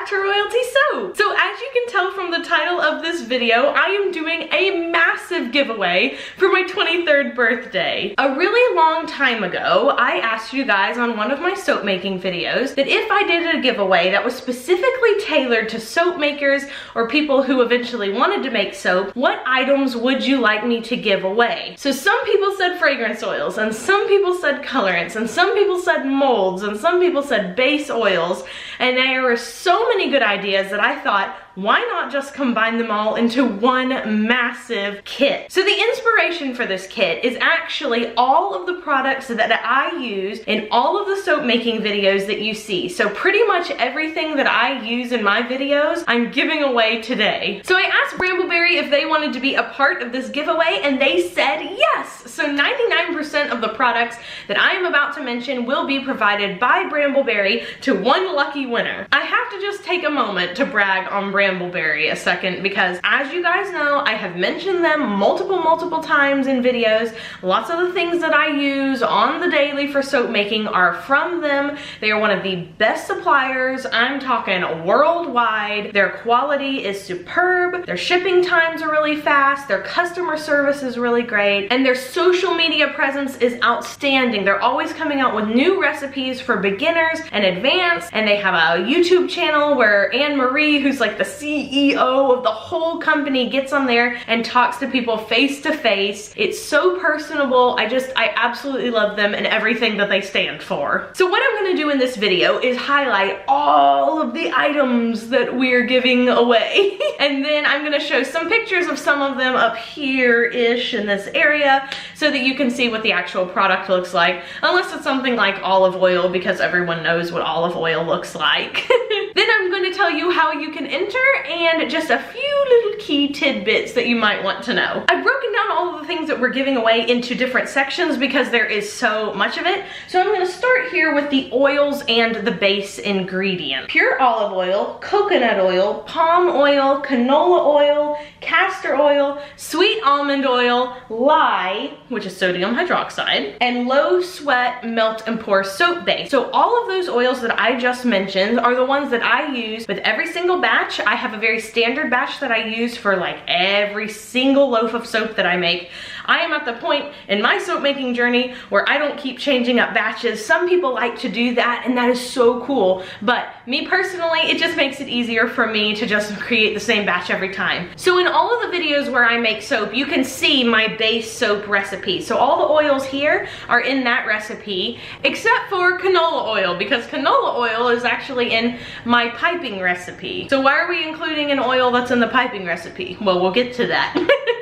back to Royalty Soap. So as you can tell from the title of this video, I am doing a massive giveaway for my 23rd birthday. A really long time ago, I asked you guys on one of my soap making videos that if I did a giveaway that was specifically tailored to soap makers or people who eventually wanted to make soap, what items would you like me to give away? So some people said fragrance oils, and some people said colorants, and some people said molds, and some people said base oils, and there were so many good ideas that I thought, why not just combine them all into one massive kit? So the inspiration for this kit is actually all of the products that I use in all of the soap making videos that you see. So pretty much everything that I use in my videos, I'm giving away today. So I asked Brambleberry if they wanted to be a part of this giveaway, and they said yes. So 99% of the products that I am about to mention will be provided by Brambleberry to one lucky winner. I have to just take a moment to brag on Brambleberry a second, because as you guys know, I have mentioned them multiple times in videos. Lots of the things that I use on the daily for soap making are from them. They are one of the best suppliers. I'm talking worldwide. Their quality is superb. Their shipping times are really fast. Their customer service is really great. And their social media presence is outstanding. They're always coming out with new recipes for beginners and advanced. And they have a YouTube channel where Anne-Marie, who's like the CEO of the whole company, gets on there and talks to people face to face. It's so personable. I absolutely love them and everything that they stand for. So what I'm gonna do in this video is highlight all of the items that we're giving away. And then I'm gonna show some pictures of some of them up here-ish in this area so that you can see what the actual product looks like, unless it's something like olive oil, because everyone knows what olive oil looks like. Then I'm going to tell you how you can enter and just a few little key tidbits that you might want to know. I've broken down all of the things that we're giving away into different sections because there is so much of it. So I'm going to start here with the oils and the base ingredient. Pure olive oil, coconut oil, palm oil, canola oil, castor oil, sweet almond oil, lye, which is sodium hydroxide, and low sweat melt and pour soap base. So all of those oils that I just mentioned are the ones that I use with every single batch. I have a very standard batch that I use for like every single loaf of soap that I make. I am at the point in my soap making journey where I don't keep changing up batches. Some people like to do that, and that is so cool. But me personally, it just makes it easier for me to just create the same batch every time. So in all of the videos where I make soap, you can see my base soap recipe. So all the oils here are in that recipe, except for canola oil, because canola oil is actually in my piping recipe. So why are we including an oil that's in the piping recipe? Well, we'll get to that.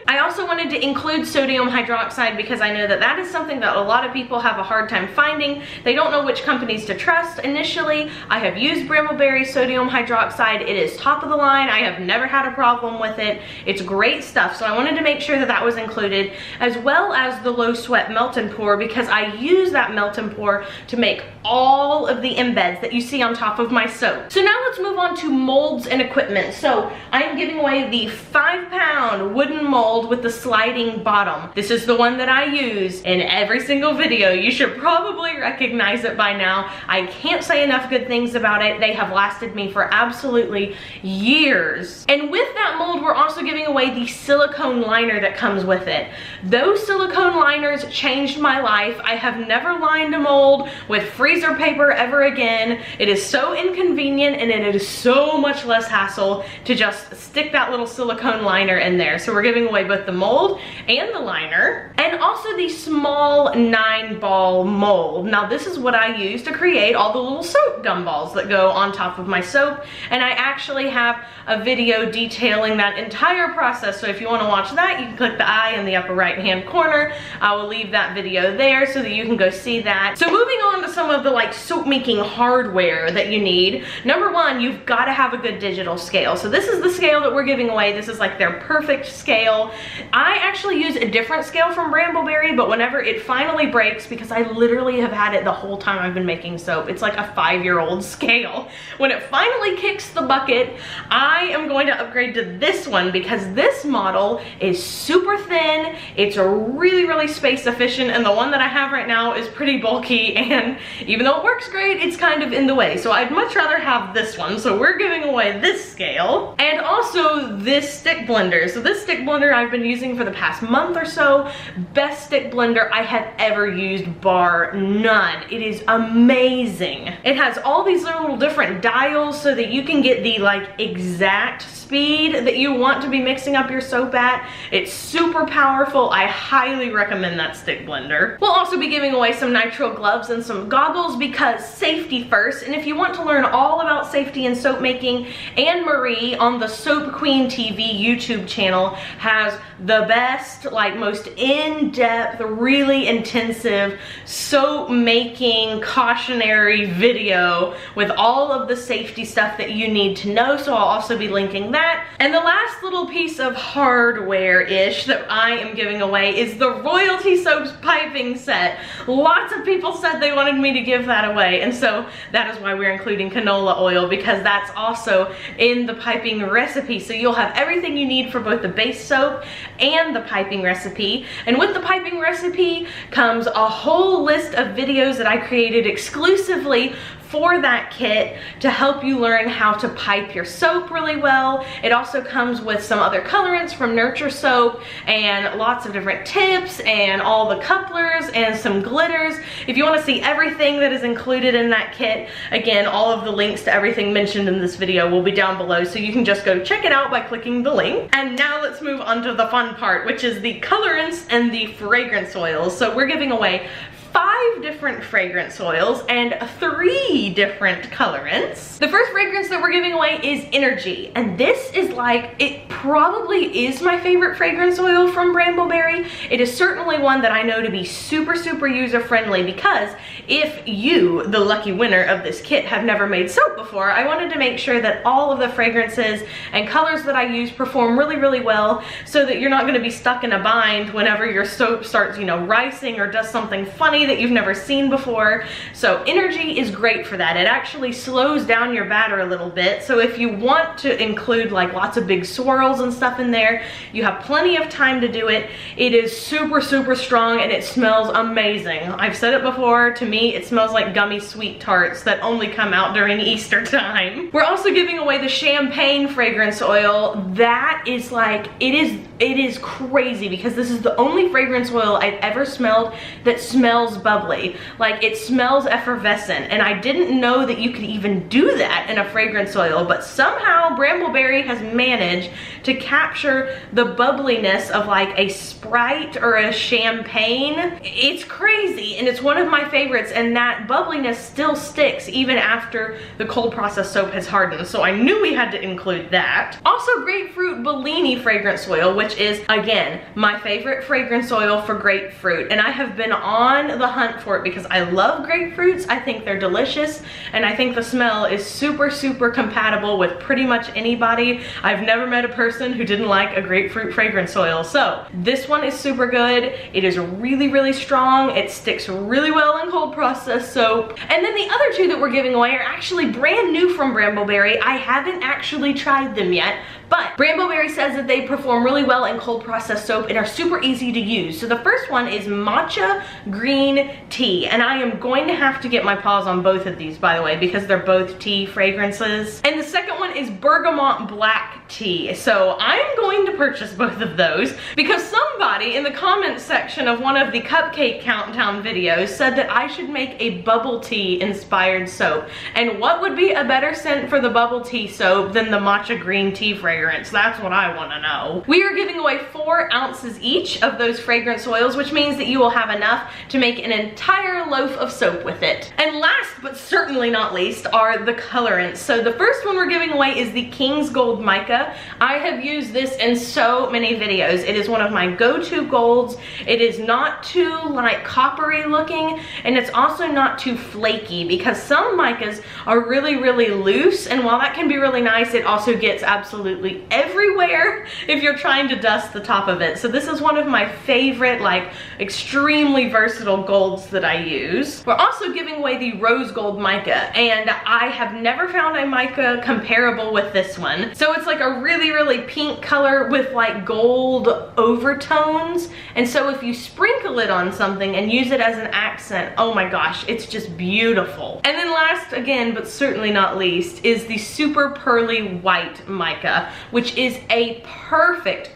I also wanted to include sodium hydroxide because I know that that is something that a lot of people have a hard time finding. They don't know which companies to trust. Initially, I have used Brambleberry sodium hydroxide. It is top of the line. I have never had a problem with it. It's great stuff. So I wanted to make sure that that was included, as well as the low sweat melt and pour, because I use that melt and pour to make all of the embeds that you see on top of my soap. So now let's move on to molds and equipment. So I'm giving away the 5-pound wooden mold with the sliding bottom. This is the one that I use in every single video. You should probably recognize it by now. I can't say enough good things about it. They have lasted me for absolutely years. And with that mold, we're also giving away the silicone liner that comes with it. Those silicone liners changed my life. I have never lined a mold with freezer paper ever again. It is so inconvenient, and it is so much less hassle to just stick that little silicone liner in there. So we're giving away both the mold and the liner, and also the small 9-ball mold. Now this is what I use to create all the little soap gumballs that go on top of my soap, and I actually have a video detailing that entire process. So if you want to watch that, you can click the I in the upper right hand corner. I will leave that video there so that you can go see that. So moving on to some of the like soap making hardware that you need. Number one, you've got to have a good digital scale. So this is the scale that we're giving away. This is like their perfect scale. I actually use a different scale from Brambleberry, but whenever it finally breaks, because I literally have had it the whole time I've been making soap, it's like a 5-year-old scale. When it finally kicks the bucket, I am going to upgrade to this one because this model is super thin. It's really space efficient, and the one that I have right now is pretty bulky, and even though it works great, it's kind of in the way. So I'd much rather have this one. So we're giving away this scale and also this stick blender. So this stick blender I've been using for the past month or so. Best stick blender I have ever used, bar none. It is amazing. It has all these little different dials so that you can get the like exact speed that you want to be mixing up your soap at. It's super powerful. I highly recommend that stick blender. We'll also be giving away some nitrile gloves and some goggles because safety first. And if you want to learn all about safety in soap making, Anne Marie on the Soap Queen TV YouTube channel has the best, like most in-depth, really intensive soap making cautionary video with all of the safety stuff that you need to know. So I'll also be linking that. And the last little piece of hardware-ish that I am giving away is the Royalty Soaps piping set. Lots of people said they wanted me to give that away, and so that is why we're including canola oil, because that's also in the piping recipe. So you'll have everything you need for both the base soap and the piping recipe. And with the piping recipe comes a whole list of videos that I created exclusively for that kit to help you learn how to pipe your soap really well. It also comes with some other colorants from Nurture Soap and lots of different tips and all the couplers and some glitters. If you want to see everything that is included in that kit, again, all of the links to everything mentioned in this video will be down below, so you can just go check it out by clicking the link. And now let's move on to the fun part, which is the colorants and the fragrance oils. So we're giving away 5 different fragrance oils and 3 different colorants. The first fragrance that we're giving away is Energy, and this is like, it probably is my favorite fragrance oil from Brambleberry. It is certainly one that I know to be super, super user friendly, because if you, the lucky winner of this kit, have never made soap before, I wanted to make sure that all of the fragrances and colors that I use perform really, really well, so that you're not gonna be stuck in a bind whenever your soap starts, you know, ricing or does something funny that you've never seen before. So Energy is great for that. It actually slows down your batter a little bit. So if you want to include like lots of big swirls and stuff in there, you have plenty of time to do it. It is super, super strong and it smells amazing. I've said it before, to me it smells like gummy sweet tarts that only come out during Easter time. We're also giving away the Champagne fragrance oil. That is like, it is crazy, because this is the only fragrance oil I've ever smelled that smells bubbly. Like, it smells effervescent, and I didn't know that you could even do that in a fragrance oil, but somehow Brambleberry has managed to capture the bubbliness of like a Sprite or a champagne. It's crazy, and it's one of my favorites, and that bubbliness still sticks even after the cold process soap has hardened, so I knew we had to include that. Also, Grapefruit Bellini fragrance oil, which is, again, my favorite fragrance oil for grapefruit, and I have been on the hunt for it because I love grapefruits. I think they're delicious, and I think the smell is super, super compatible with pretty much anybody. I've never met a person who didn't like a grapefruit fragrance oil. So this one is super good. It is really, really strong. It sticks really well in cold process soap. And then the other 2 that we're giving away are actually brand new from Brambleberry. I haven't actually tried them yet, but Brambleberry says that they perform really well in cold process soap and are super easy to use. So the first one is Matcha Green Tea, and I am going to have to get my paws on both of these, by the way, because they're both tea fragrances. And the second one is Bergamot Black Tea. So I'm going to purchase both of those because somebody in the comments section of one of the cupcake countdown videos said that I should make a bubble tea inspired soap. And what would be a better scent for the bubble tea soap than the matcha green tea fragrance? That's what I want to know. We are giving away 4 ounces each of those fragrance oils, which means that you will have enough to make an entire loaf of soap with it. And last but certainly not least are the colorants. So the first one we're giving away is the King's Gold Mica. I have used this in so many videos. It is one of my go-to golds. It is not too like coppery looking, and it's also not too flaky, because some micas are really, really loose, and while that can be really nice, it also gets absolutely everywhere if you're trying to dust the top of it. So this is one of my favorite, like, extremely versatile golds that I use. We're also giving away the Rose Gold Mica, and I have never found a mica comparable with this one. So it's like a a really pink color with like gold overtones. And so if you sprinkle it on something and use it as an accent, oh my gosh, it's just beautiful. And then last again, but certainly not least, is the super pearly white mica, which is a perfect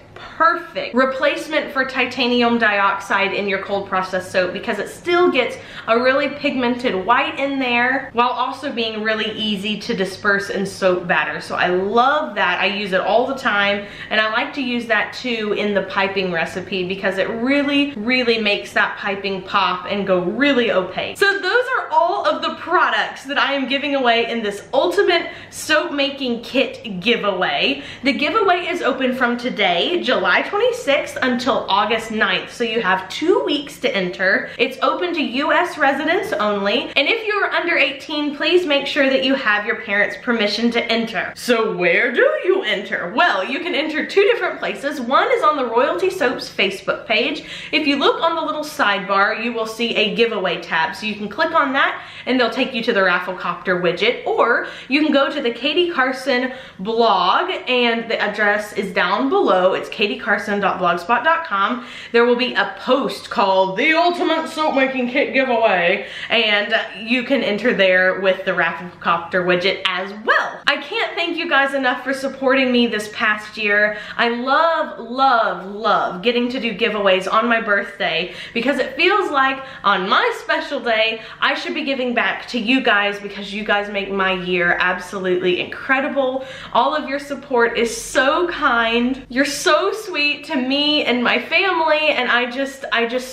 replacement for titanium dioxide in your cold process soap, because it still gets a really pigmented white in there while also being really easy to disperse in soap batter. So I love that. I use it all the time, and I like to use that too in the piping recipe because it really makes that piping pop and go really opaque. So those are all of the products that I am giving away in this ultimate soap making kit giveaway. The giveaway is open from today, July 26th, until August 9th. So you have 2 weeks to enter. It's open to US residents only. And if you're under 18, please make sure that you have your parents' permission to enter. So where do you enter? Well, you can enter 2 different places. One is on the Royalty Soaps Facebook page. If you look on the little sidebar, you will see a giveaway tab. So you can click on that and they'll take you to the Rafflecopter widget, or you can go to the Katie Carson blog and the address is down below. It's katiecarson.blogspot.com. There will be a post called The Ultimate Soap Making Kit Giveaway, and you can enter there with the Rafflecopter widget as well. I can't thank you guys enough for supporting me this past year. I love getting to do giveaways on my birthday because it feels like on my special day, I should be giving back to you guys because you guys make my year absolutely incredible. All of your support is so kind. You're so sweet to me and my family, and I just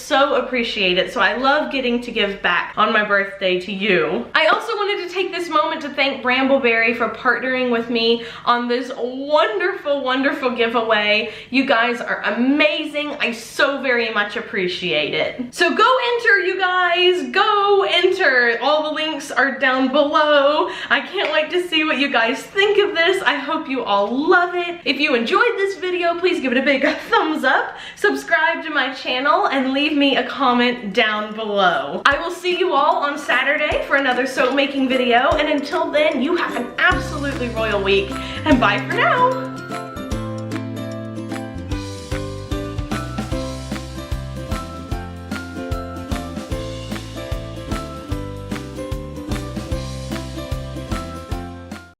so appreciate it. So I love getting to give back on my birthday to you. I also wanted to take this moment to thank Brambleberry for partnering with me on this wonderful giveaway. You guys are amazing. I so very much appreciate it. So go enter, you guys, go enter. All the links are down below. I can't wait to see what you guys think of this. I hope you all love it. If you enjoyed this video, please give it a big thumbs up, subscribe to my channel, and leave me a comment down below. I will see you all on Saturday for another soap making video, and until then, you have an absolutely royal week, and bye for now.